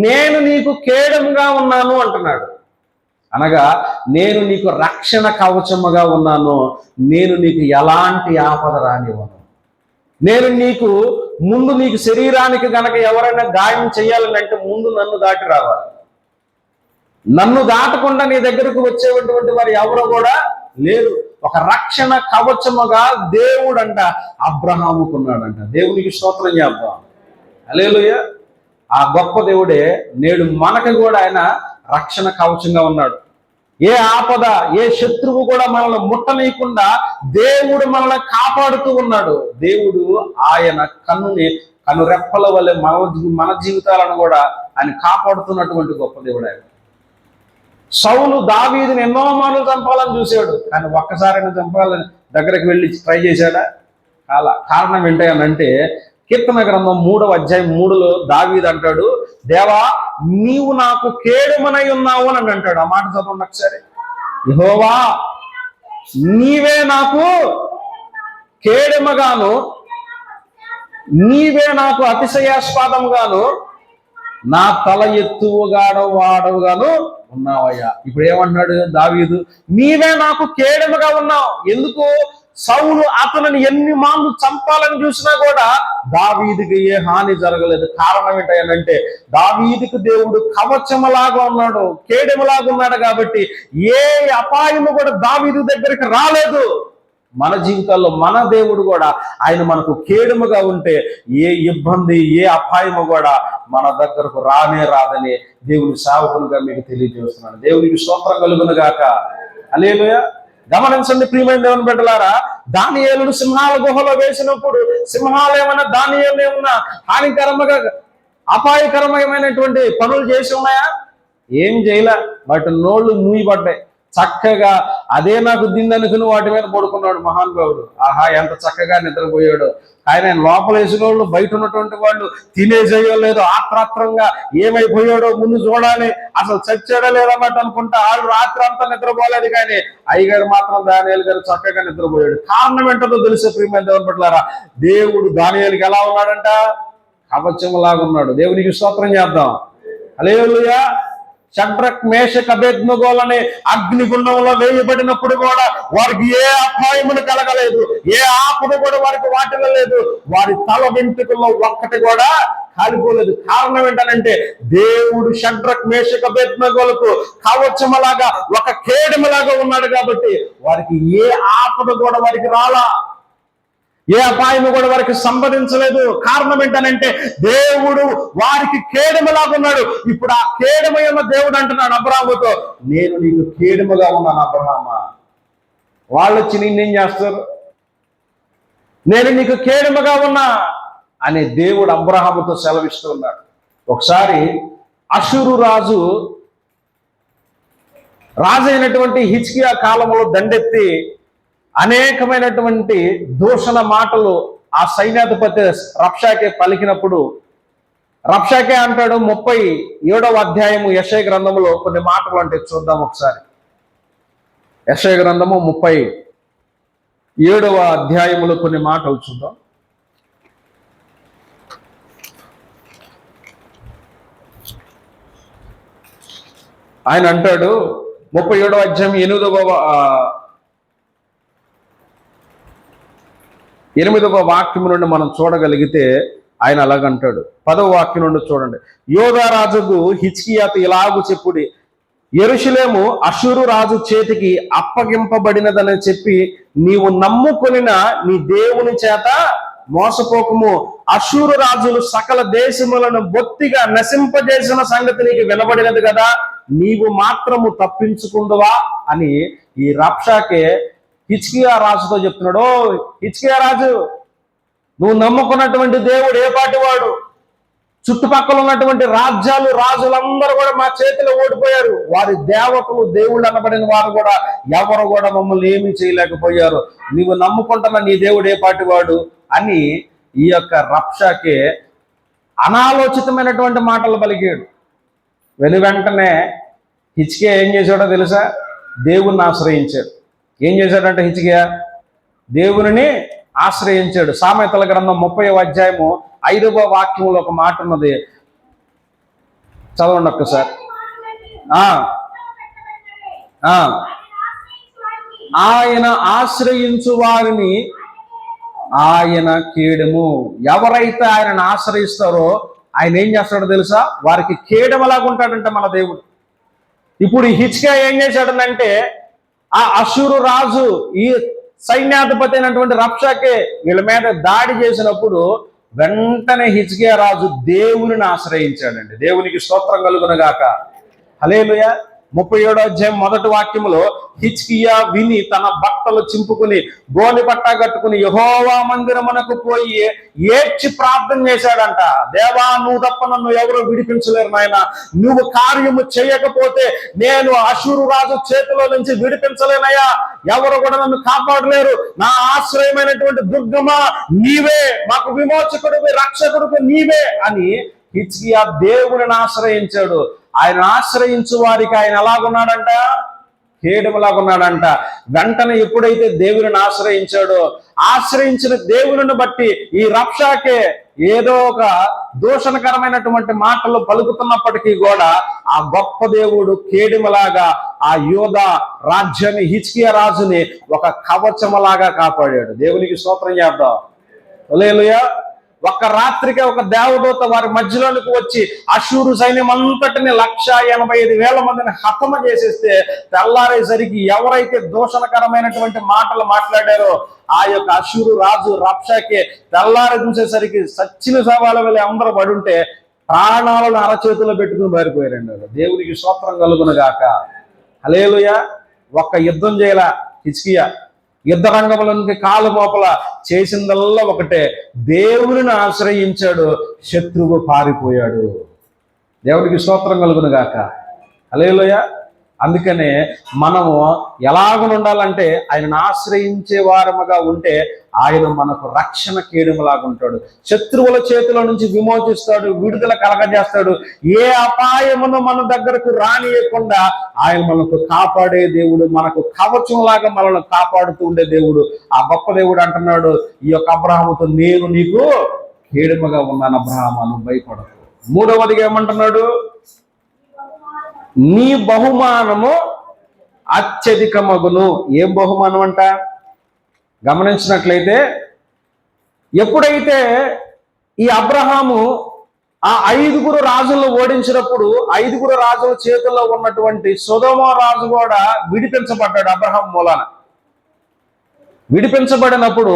B: నేను నీకు కేడముగా ఉన్నాను అంటున్నాడు. అనగా నేను నీకు రక్షణ కవచముగా ఉన్నాను, నేను నీకు ఎలాంటి ఆపద రానివ్వను. నేను నీకు ముందు నీకు శరీరానికి గనక ఎవరైనా గాయం చేయాలని అంటే ముందు నన్ను దాటి రావాలి. నన్ను దాటకుండా నీ దగ్గరకు వచ్చేటువంటి వారు ఎవరు కూడా లేరు. ఒక రక్షణ కవచముగా దేవుడు అంట అబ్రహాముకున్నాడంట. దేవునికి స్తోత్రం చేద్దాం. హల్లెలూయా. ఆ గొప్ప దేవుడే నేడు మనకు కూడా ఆయన రక్షణ కవచంగా ఉన్నాడు. ఏ ఆపద, ఏ శత్రువు కూడా మనల్ని ముట్టనీయకుండా దేవుడు మనల్ని కాపాడుతూ ఉన్నాడు. దేవుడు ఆయన కన్ను రెప్పల వల్లే మన జీవితాలను కూడా ఆయన కాపాడుతున్నటువంటి గొప్ప దేవుడు ఆయన. సౌలు దావీదుని ఎన్నో మార్లు చంపాలని చూశాడు, కానీ ఒక్కసారైనా చంపాలని దగ్గరికి వెళ్ళి ట్రై చేశాడా? కారణం ఏంటంటే కీర్తన గ్రంథం 3వ అధ్యాయం 3లో దావీదు అంటాడు, దేవా నీవు నాకు కేడుమనై ఉన్నావు అని అంటాడు. ఆ మాట చదవండి ఒకసారి. యెహోవా నీవే నాకు కేడుమగాను, నీవే నాకు అతిశయాస్పదముగాను, నా తల వాడవుగాను ఉన్నావయ్యా. ఇప్పుడు ఏమంటున్నాడు దావీదు? నీవే నాకు కేడుమగా ఉన్నావు. ఎందుకు? సౌలు అతనిని ఎన్ని మార్లు చంపాలని చూసినా కూడా దావీదుకి ఏ హాని జరగలేదు. కారణం ఏంటంటే దావీదుకు దేవుడు కవచములాగా ఉన్నాడు, కేడెములాగా ఉన్నాడు. కాబట్టి ఏ అపాయము కూడా దావీదు దగ్గరికి రాలేదు. మన జీవితాల్లో మన దేవుడు కూడా ఆయన మనకు కేడుముగా ఉంటే ఏ ఇబ్బంది, ఏ అపాయము కూడా మన దగ్గరకు రాదని దేవుని సేవకునిగా మీకు తెలియజేస్తున్నాను. దేవునికి స్తోత్రం కలుగును గాక. హల్లెలూయా. గమనించండి ప్రియమైన దేవుని బిడ్డలారా, దానియేలును సింహాల గుహలో వేసినప్పుడు సింహాలు ఏమన్నా దానియేలు ఏమన్నా హానికరముగా అపాయకరమైనటువంటి పనులు చేసి ఉన్నాయా? ఏం చేయలే. వాటి నోళ్ళు మూయబడ్డాయి. చక్కగా అదే నాకు దిందనుకుని వాటి మీద పడుకున్నాడు మహానుభావుడు. ఆహా ఎంత చక్కగా నిద్రపోయాడు. ఆయన లోపల వేసిన వాళ్ళు, బయట ఉన్నటువంటి వాళ్ళు తినేసేయలేదు. ఆత్రాత్రంగా ఏమైపోయాడో ముందు చూడాలి, అసలు చచ్చాడో లేదన్నట్టు అనుకుంటా వాళ్ళు రాత్రి అంతా నిద్రపోలేదు. కానీ అయ్యగారు మాత్రం దానియేలు గారు చక్కగా నిద్రపోయాడు. కారణం ఏంటో తెలిసే ప్రియమైన దేవుని పట్ల దేవుడు దానియేలుకి ఎలా ఉన్నాడంట? కవచంలాగా ఉన్నాడు. దేవునికి స్తోత్రం చేద్దాం. హల్లెలూయా. షడ్రక్ మేషక్ అబేద్నెగోలనే అగ్నిగుండంలో వేయబడినప్పుడు కూడా వారికి ఏ అపాయమును కలగలేదు, ఏ ఆపద కూడా వారికి వాటిలో లేదు. వారి తల వెంట్రుకల్లో ఒక్కటి కూడా కాలిపోలేదు. కారణం ఏంటంటే దేవుడు షడ్రక్ మేషక్ అబేద్నెగోలకు కవచములాగా, ఒక కేడములాగా ఉన్నాడు. కాబట్టి వారికి ఏ ఆపద కూడా వారికి రాలా, ఏ అపాయము కూడా వారికి సంపాదించలేదు. కారణం ఏంటనంటే దేవుడు వారికి కేడములాగా ఉన్నాడు. ఇప్పుడు ఆ కేడమైన దేవుడు అంటున్నాడు అబ్రహాముతో, నేను నీకు కేడముగా ఉన్నాను అబ్రహామా. వాళ్ళు వచ్చి నిన్నేం చేస్తారు? నేను నీకు కేడముగా ఉన్నా అనే దేవుడు అబ్రహాముతో సెలవిస్తూ ఉన్నాడు. ఒకసారి అషూరు రాజు అయినటువంటి హిజ్కియా కాలంలో దండెత్తి అనేకమైనటువంటి దూషణ మాటలు ఆ సైన్యాధిపతి రబ్షాకే పలికినప్పుడు రబ్షాకే అంటాడు 37వ అధ్యాయము యెషయా గ్రంథములో కొన్ని మాటలు అంటే చూద్దాం ఒకసారి. యెషయా గ్రంథము 37వ అధ్యాయములో కొన్ని మాటలు చూద్దాం. ఆయన అంటాడు 37వ అధ్యాయం 8వ వాక్యం నుండి మనం చూడగలిగితే ఆయన అలాగంటాడు. 10వ వాక్యం నుండి చూడండి. యోధా రాజుకు హిజ్కియాతో ఇలాగు చెప్పుడి, యెరూషలేము అషూరు రాజు చేతికి అప్పగింపబడినదని చెప్పి నీవు నమ్ముకొనిన నీ దేవుని చేత మోసపోకము. అషూరు రాజులు సకల దేశములను బొత్తిగా నశింపజేసిన సంగతి నీకు వినబడినది కదా, నీవు మాత్రము తప్పించుకుందువా అని ఈ రబ్షాకే హిజ్కియా రాజుతో చెప్తున్నాడు. ఓ హిజ్కియా రాజు, నువ్వు నమ్ముకున్నటువంటి దేవుడు ఏ పాటి వాడు? చుట్టుపక్కల ఉన్నటువంటి రాజులందరూ కూడా మా చేతిలో ఓడిపోయారు. వారి దేవతలు, దేవుళ్ళు అనబడిన వారు కూడా ఎవరు కూడా మమ్మల్ని ఏమీ చేయలేకపోయారు. నువ్వు నమ్ముకుంటున్న నీ దేవుడు ఏ పాటి వాడు అని ఈ యొక్క రబ్షాకే అనాలోచితమైనటువంటి మాటలు పలికాడు. వెనువెంటనే హిజ్కియా ఏం చేశాడో తెలుసా? దేవుణ్ణి ఆశ్రయించాడు. ఏం చేశాడంటే హిజ్కియా దేవుని ఆశ్రయించాడు. సామెతల గ్రంథం 30వ అధ్యాయము 5వ వాక్యంలో ఒక మాట ఉన్నది, చదవండి ఒక్కసారి. ఆయన ఆశ్రయించు వారిని ఆయన కేడము. ఎవరైతే ఆయనను ఆశ్రయిస్తారో ఆయన ఏం చేస్తాడో తెలుసా? వారికి కేడమలాగా ఉంటాడంట మన దేవుడు. ఇప్పుడు హిజ్కియా ఏం చేశాడనంటే, ఆ అషూరు రాజు ఈ సైన్యాధిపతి అయినటువంటి రబ్షాకే వీళ్ళ మీద దాడి చేసినప్పుడు వెంటనే హిజ్కియా రాజు దేవునిని ఆశ్రయించాడండి. దేవునికి స్తోత్రం కలుగును గాక. హల్లెలూయా. 37వ అధ్యాయం 1వ వాక్యములో హిజ్కియా విని తన బట్టలు చింపుకుని గోని పట్టా కట్టుకుని యెహోవా మందిరమునకు పోయి ఏడ్చి ప్రార్థన చేశాడంట. దేవా, నువ్వు తప్ప నన్ను ఎవరు విడిపించలేరు నాయన. నువ్వు కార్యము చేయకపోతే నేను అషూరు రాజు చేతిలో నుంచి విడిపించలేనయ్యా. ఎవరు కూడా నన్ను కాపాడలేరు. నా ఆశ్రయమైనటువంటి దుర్గమా నీవే, మాకు విమోచకుడివి, రక్షకుడివి నీవే అని హిజ్కియా దేవుని ఆశ్రయించాడు. ఆయన ఆశ్రయించు వారికి ఆయన ఎలాగున్నాడంట? కేడములాగున్నాడంట. వెంటనే ఎప్పుడైతే దేవుని ఆశ్రయించాడో, ఆశ్రయించిన దేవుని బట్టి ఈ రబ్షాకే ఏదో ఒక దూషణకరమైనటువంటి మాటలు పలుకుతున్నప్పటికీ కూడా ఆ గొప్ప దేవుడు కేడములాగా ఆ యోధ రాజ్యాన్ని, హిజ్కియా రాజుని ఒక కవచములాగా కాపాడాడు. దేవునికి స్తోత్రం చేద్దాం. హల్లెలూయా. ఒక్క రాత్రికే ఒక దేవదూత వారి మధ్యలోనికి వచ్చి అషూరు సైన్యం అంతటిని 185,000 మందిని హతమ చేసేస్తే తెల్లారేసరికి ఎవరైతే దూషణకరమైనటువంటి మాటలు మాట్లాడారో ఆ యొక్క అషూరు రాజు రబ్షాకే తెల్లారి చూసేసరికి సచ్చిన సవాల వెళ్ళి అందరూ పడుంటే ప్రాణాలను అరచేతుల్లో పెట్టుకుని పారిపోయారండి. దేవునికి స్తోత్రం కలుగును గాక. హల్లెలూయా. ఒక్క యుద్ధం చేయాల హిజ్కియా. యుద్ధ రంగంలోనికి కాలు మోపల చేసిందల్లా ఒకటే, దేవుని ఆశ్రయించాడు, శత్రువు పారిపోయాడు. దేవుడికి స్తోత్రం కలుగును గాక. హల్లెలూయా. అందుకనే మనము ఎలాగుండాలంటే ఆయనను ఆశ్రయించే వారముగా ఉంటే ఆయన మనకు రక్షణ కేడములాగా ఉంటాడు. శత్రువుల చేతిలో నుంచి విమోచిస్తాడు, విడుదల కలగజేస్తాడు. ఏ అపాయమును మన దగ్గరకు రానియకుండా ఆయన మనకు కాపాడే దేవుడు, మనకు కవచంలాగా మనల్ని కాపాడుతూ ఉండే దేవుడు. ఆ గొప్ప దేవుడు అంటున్నాడు ఈ యొక్క అబ్రహాముతో, నేను నీకు కేడముగా ఉన్నాను అబ్రహాము, నువ్వు భయపడకు. మూడవదిగా ఏమంటున్నాడు? నీ బహుమానము అత్యధికమగును. ఏం బహుమానం అంట? గమనించినట్లయితే ఎప్పుడైతే ఈ అబ్రహాము ఆ 5 రాజులను ఓడించినప్పుడు 5 రాజుల చేతుల్లో ఉన్నటువంటి సొదొమ రాజు కూడా విడిపించబడ్డాడు. అబ్రహాం మూలాన విడిపించబడినప్పుడు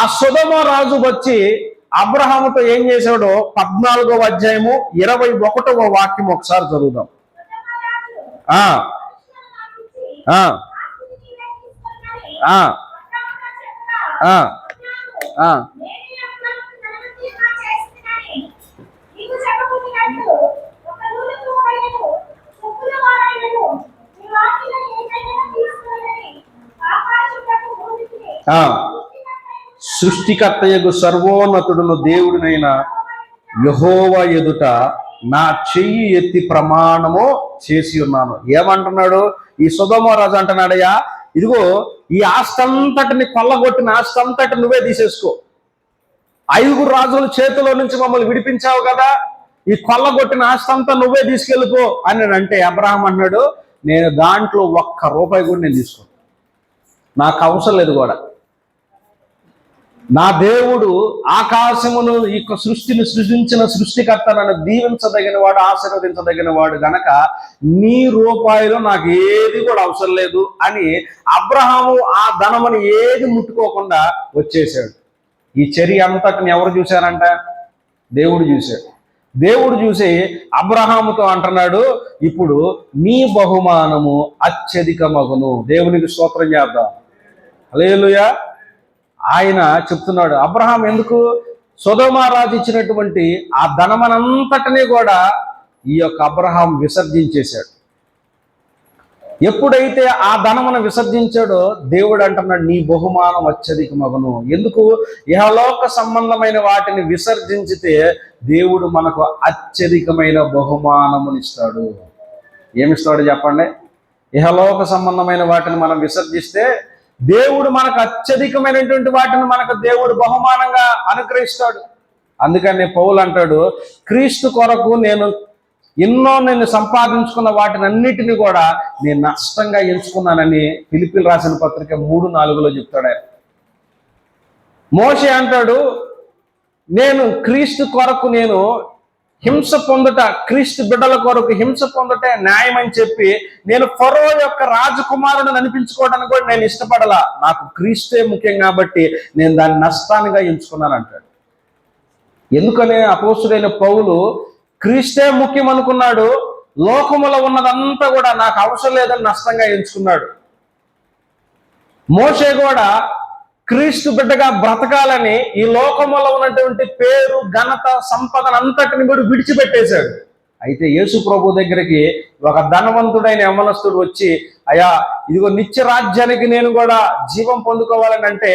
B: ఆ సొదొమ రాజు వచ్చి అబ్రహాముతో ఏం చేశాడో 14వ అధ్యాయము 21వ వాక్యం ఒకసారి చదువుదాం. ఆ ఆ ఆ ఆ ఆ సృష్టికర్తయగు సర్వోన్నతుడును దేవుడినైన యెహోవా ఎదుట నా చెయ్యి ఎత్తి ప్రమాణము చేసి ఉన్నాను. ఏమంటున్నాడు ఈ సొదొమ రాజు? అంటున్నాడయ్యా, ఇదిగో ఈ ఆస్తంతటిని కొల్లగొట్టిన ఆస్తంతటి నువ్వే తీసేసుకో. 5 రాజుల చేతిలో నుంచి మమ్మల్ని విడిపించావు కదా, ఈ కొల్లగొట్టిన ఆస్తంతా నువ్వే తీసుకెళ్ళిపో అని అంటే అబ్రహాం అన్నాడు, నేను దాంట్లో ₹1 కూడా నేను తీసుకోను, నాకు అవసరం లేదు కూడా. నా దేవుడు ఆకాశమును ఈ సృష్టిని సృష్టించిన సృష్టికర్త నన్ను దీవించదగిన వాడు, ఆశీర్వదించదగిన వాడు గనక నీ రూపాయలు నాకు ఏది కూడా అవసరం లేదు అని అబ్రహాము ఆ ధనమును ఏది ముట్టుకోకుండా వచ్చేసాడు. ఈ చర్య అంతటిని ఎవరు చూశారంట? దేవుడు చూశాడు. దేవుడు చూసి అబ్రహాముతో అంటున్నాడు, ఇప్పుడు నీ బహుమానము అత్యధికమగును. దేవునికి స్తోత్రం చేద్దాం. హల్లెలూయా. ఆయన చెప్తున్నాడు అబ్రహాం ఎందుకు సొదొమ రాజు ఇచ్చినటువంటి ఆ ధనమనంతటినీ కూడా ఈ యొక్క అబ్రహాం విసర్జించేశాడు. ఎప్పుడైతే ఆ ధనమును విసర్జించాడో దేవుడు అంటున్నాడు నీ బహుమానం అత్యధికమగును. ఎందుకు? ఇహలోక సంబంధమైన వాటిని విసర్జించితే దేవుడు మనకు అత్యధికమైన బహుమానమునిస్తాడు. ఏమిస్తాడు చెప్పండి? ఇహలోక సంబంధమైన వాటిని మనం విసర్జిస్తే దేవుడు మనకు అత్యధికమైనటువంటి వాటిని మనకు దేవుడు బహుమానంగా అనుగ్రహిస్తాడు. అందుకని పౌలు అంటాడు, క్రీస్తు కొరకు నేను ఎన్నో నేను సంపాదించుకున్న వాటిని అన్నిటిని కూడా నేను నష్టంగా ఎంచుకున్నానని ఫిలిప్పీలు రాసిన పత్రిక 3:4 చెప్తాడు ఆయన. మోషే అంటాడు, నేను క్రీస్తు కొరకు నేను హింస పొందుట, క్రీస్తు బిడ్డల కొరకు హింస పొందుటే న్యాయం అని చెప్పి నేను ఫరో యొక్క రాజకుమారుడు అనిపించుకోవడానికి కూడా నేను ఇష్టపడలా. నాకు క్రీస్తే ముఖ్యం కాబట్టి నేను దాన్ని నష్టానిగా ఎంచుకున్నాను అంటాడు. ఎందుకనే అపోస్తుడైన పౌలు క్రీస్తే ముఖ్యం అనుకున్నాడు, లోకములో ఉన్నదంతా కూడా నాకు అవసరం లేదని నష్టంగా ఎంచుకున్నాడు. మోషే కూడా క్రీస్తు బిడ్డగా బ్రతకాలని ఈ లోకములో ఉన్నటువంటి పేరు, ఘనత, సంపదను అంతటిని కూడా విడిచిపెట్టేశాడు. అయితే యేసు ప్రభు దగ్గరికి ఒక ధనవంతుడైన యవ్వనస్తుడు వచ్చి, అయ్యా ఇదిగో నిత్య రాజ్యానికి నేను కూడా జీవం పొందుకోవాలని అంటే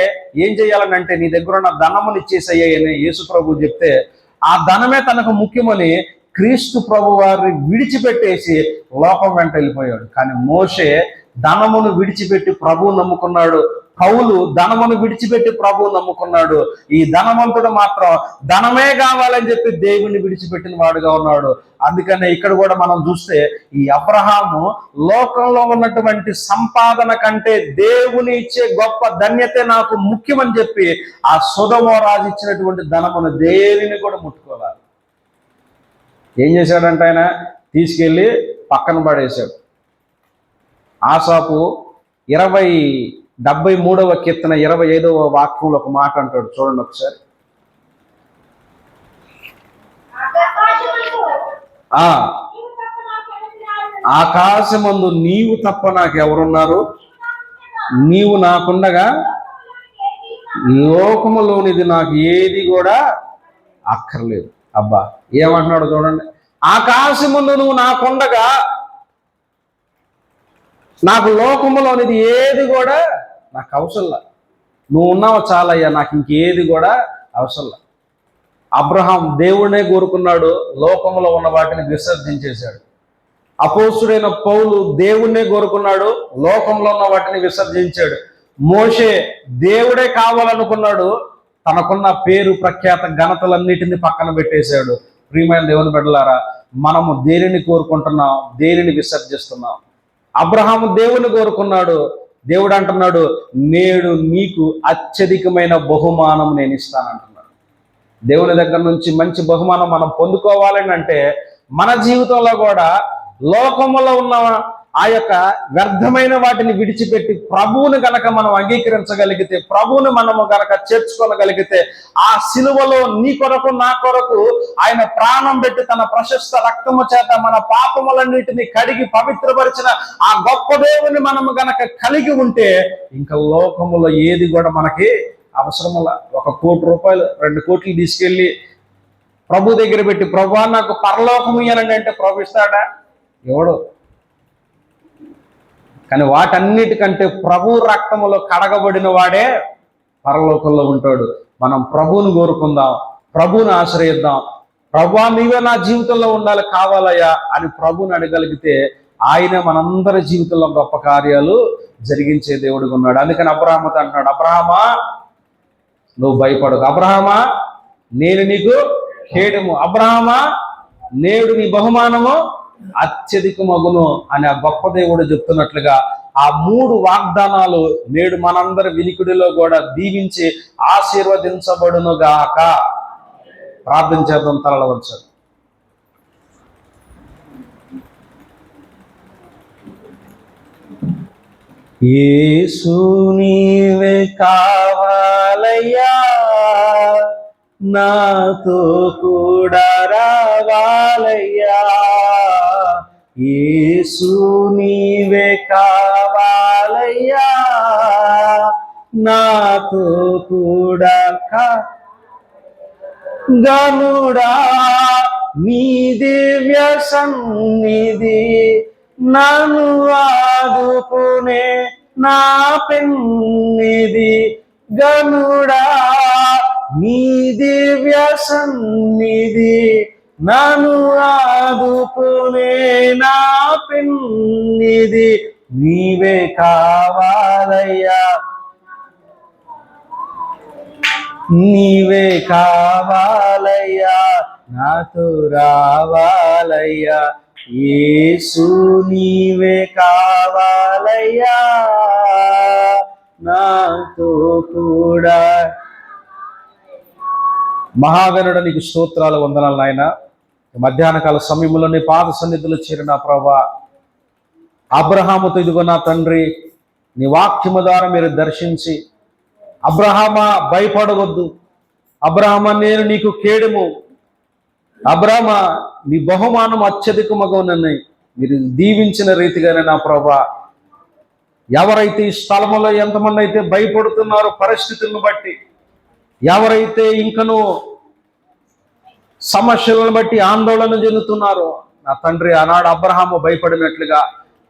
B: ఏం చేయాలని అంటే నీ దగ్గర ఉన్న ధనముని ఇచ్చేసయ్యా అని యేసు ప్రభు చెప్తే ఆ ధనమే తనకు ముఖ్యమని క్రీస్తు ప్రభు వారిని విడిచిపెట్టేసి లోకం వెంట వెళ్ళిపోయాడు. కానీ మోషే ధనమును విడిచిపెట్టి ప్రభువు నమ్ముకున్నాడు. పౌలు ధనమును విడిచిపెట్టి ప్రభువు నమ్ముకున్నాడు. ఈ ధనవంతుడు మాత్రం ధనమే కావాలని చెప్పి దేవుణ్ణి విడిచిపెట్టిన వాడుగా ఉన్నాడు. అందుకనే ఇక్కడ కూడా మనం చూస్తే ఈ అబ్రహాము లోకంలో ఉన్నటువంటి సంపాదన కంటే దేవుని ఇచ్చే గొప్ప ధన్యతే నాకు ముఖ్యమని చెప్పి ఆ సొదొమ రాజు ఇచ్చినటువంటి ధనమును దేనిని కూడా ముట్టుకోవాలి. ఏం చేశాడంటే ఆయన తీసుకెళ్ళి పక్కన పడేశాడు. ఆసాపు 73వ కీర్తన 25వ వాక్యంలో ఒక మాట అంటాడు, చూడండి ఒకసారి. ఆకాశమందు నీవు తప్ప నాకు ఎవరున్నారు, నీవు నాకుండగా లోకములోనిది నాకు ఏది కూడా అక్కర్లేదు. అబ్బా ఏమంటున్నాడు చూడండి. ఆకాశముందు నువ్వు నాకుండగా నాకు లోకములోనిది ఏది కూడా నాకు అవసరంలా, నువ్వు ఉన్నావు చాలయ్యా, నాకు ఇంకేది కూడా అవసరంలా. అబ్రహాం దేవుడినే కోరుకున్నాడు, లోకంలో ఉన్న వాటిని విసర్జించేశాడు. అపోస్తుడైన పౌలు దేవుణ్ణే కోరుకున్నాడు, లోకంలో ఉన్న వాటిని విసర్జించాడు. మోషే దేవుడే కావాలనుకున్నాడు, తనకున్న పేరు, ప్రఖ్యాత, ఘనతలన్నిటిని పక్కన పెట్టేశాడు. ప్రియమైన దేవుని బిడ్డలారా, మనము దేనిని కోరుకుంటున్నాం, దేనిని విసర్జిస్తున్నాం? అబ్రహాము దేవుని కోరుకున్నాడు, దేవుడు అంటున్నాడు, నేడు నీకు అత్యధికమైన బహుమానం నేను ఇస్తానంటున్నాడు. దేవుని దగ్గర నుంచి మంచి బహుమానం మనం పొందుకోవాలని అంటే మన జీవితంలో కూడా లోకములో ఉన్న ఆ యొక్క వ్యర్థమైన వాటిని విడిచిపెట్టి ప్రభువుని గనక మనం అంగీకరించగలిగితే, ప్రభువుని మనము గనక చేర్చుకోగలిగితే, ఆ సిలువలో నీ కొరకు నా కొరకు ఆయన ప్రాణం పెట్టి తన ప్రశస్త రక్తము చేత మన పాపములన్నిటిని కడిగి పవిత్రపరిచిన ఆ గొప్ప దేవుని మనము గనక కలిగి ఉంటే ఇంకా లోకములో ఏది కూడా మనకి అవసరములా. 1 కోటి రూపాయలు 2 కోట్లు తీసుకెళ్ళి ప్రభు దగ్గర పెట్టి, ప్రభు నాకు పరలోకము ఇయ్యాలండి అంటే ప్రభు ఇస్తాడా? ఎవడు? కానీ వాటన్నిటికంటే ప్రభు రక్తములో కడగబడిన వాడే పరలోకంలో ఉంటాడు. మనం ప్రభువుని కోరుకుందాం, ప్రభువుని ఆశ్రయిద్దాం. ప్రభువా నీవే నా జీవితంలో ఉండాలి, కావాలయ్యా అని ప్రభువుని అడగలిగితే ఆయన మనందరి జీవితంలో గొప్ప కార్యాలు జరిగించే దేవుడిగా ఉన్నాడు. అందుకని అబ్రహాముతో అంటున్నాడు, అబ్రహామా నువ్వు భయపడకు, అబ్రహామా నేను నీకు ఖేడము, అబ్రహామా నేడు నీ బహుమానము అత్యధికమగును అని ఆ గొప్ప దేవుడు చెప్తున్నట్లుగా ఆ 3 వాగ్దానాలు నేడు మనందరి వినికిడిలో కూడా దీవించి ఆశీర్వదించబడును గాక. ప్రార్థన చేద్దాం, తలలు వంచండి. యేసు నీవే కావాలయ్యా, నాతో కూడా రావాలయ్యా. యేసు నీవే కావాలయ్యా, నాతో కూడా గనుడా నీ దివ్య సన్నిధి నన్ను ఆదుకునే నా పెన్నిది. గనుడా నీ దివ్య సన్నిధి నన్ను ఆదుకునే నా పెన్నిది. నీవే కావాలయ్యా, నీవే కావాలయ్యా, నాతో రావాలయ్యా, యేసు నీవే కావాలయ్యా, నాతో కూడా. మహాగణుడ నీకు స్తోత్రాలు, వందనాలు నాయన. మధ్యాహ్న కాల సమయంలో నీ పాద సన్నిధిలో చేరిన ప్రభా, అబ్రహాముతో ఇదిగో నా తండ్రి నీ వాక్యము ద్వారా మీరు దర్శించి, అబ్రహామా భయపడవద్దు, అబ్రహామా నేను నీకు కేడము, అబ్రహామా నీ బహుమానం అత్యధికమగునని మీరు దీవించిన రీతిగానే నా ప్రభా, ఎవరైతే ఈ స్థలంలో ఎంతమంది అయితే భయపడుతున్నారో పరిస్థితులను బట్టి, ఎవరైతే ఇంకనూ సమస్యలను బట్టి ఆందోళన చెందుతున్నారో నా తండ్రి, ఆనాడు అబ్రహాము భయపడినట్లుగా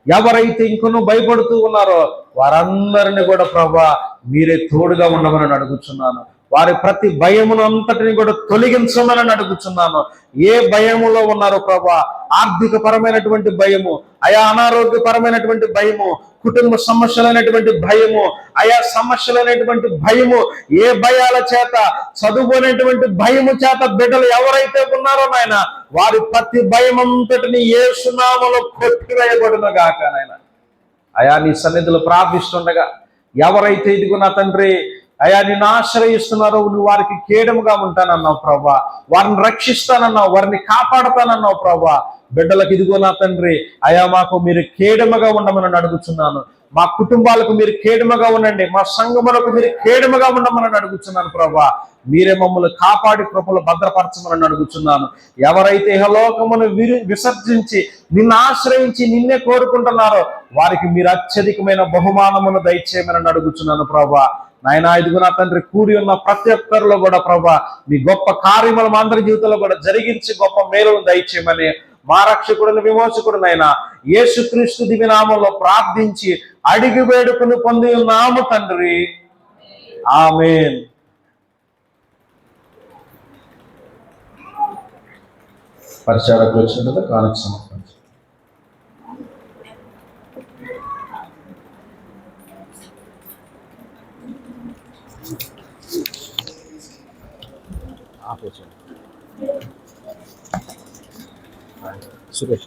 B: ఎవరైతే ఇంకనూ భయపడుతూ ఉన్నారో వారందరినీ కూడా ప్రభా మీరే తోడుగా ఉండమని అడుగుచున్నాను. వారి ప్రతి భయమును అంతటిని కూడా తొలగించమని అడుగుచున్నాను. ఏ భయములో ఉన్నారో ప్రభా, ఆర్థిక పరమైనటువంటి భయము, అనారోగ్యపరమైనటువంటి భయము, కుటుంబ సమస్యలైనటువంటి భయము, సమస్యలైనటువంటి భయము, ఏ భయాల చేత, చదువు అనేటువంటి భయము చేత బిడ్డలు ఎవరైతే ఉన్నారో నాయన, వారి ప్రతి భయం అంతటిని యేసు నామములో కొట్టివేయబడును గాక నాయన. నీ సన్నిధిలో ప్రార్థిస్తుండగా ఎవరైతే ఇదిగో నా తండ్రి నిన్ను ఆశ్రయిస్తున్నారో, నువ్వు వారికి కేడముగా ఉంటానన్నావు ప్రభా, వారిని రక్షిస్తానన్నావు, వారిని కాపాడుతానన్నావు ప్రభా. బిడ్డలకు ఇదిగో నా తండ్రి మాకు మీరు కేడముగా ఉండమని అడుగుచున్నాను. మా కుటుంబాలకు మీరు కేడముగా ఉండండి, మా సంఘములకు మీరు కేడముగా ఉండమని అడుగుచున్నాను ప్రభా. మీరే మమ్మల్ని కాపాడి కృపలు భద్రపరచమని అడుగుచున్నాను. ఎవరైతే ఇహలోకమును విసర్జించి నిన్ను ఆశ్రయించి నిన్నే కోరుకుంటున్నారో వారికి మీరు అత్యధికమైన బహుమానమును దయచేయమని అడుగుచున్నాను ప్రభా. నాయన ఇదిగో నా తండ్రి కూడి ఉన్న ప్రతి ఒక్కరిలో కూడా ప్రభా మీ గొప్ప కార్యములు మా అందరి జీవితంలో కూడా జరిగించి గొప్ప మేలును దయచేయమని మా రక్షకుడిని విమోచకుడు నాయన యేసుక్రీస్తు దివ్య నామములో ప్రార్థించి అడిగి వేడుకుని పొంది ఉన్నాము తండ్రి, ఆమేన్. పరిచారకు వచ్చినట్టు కానుక సమర్పించు. సురేష్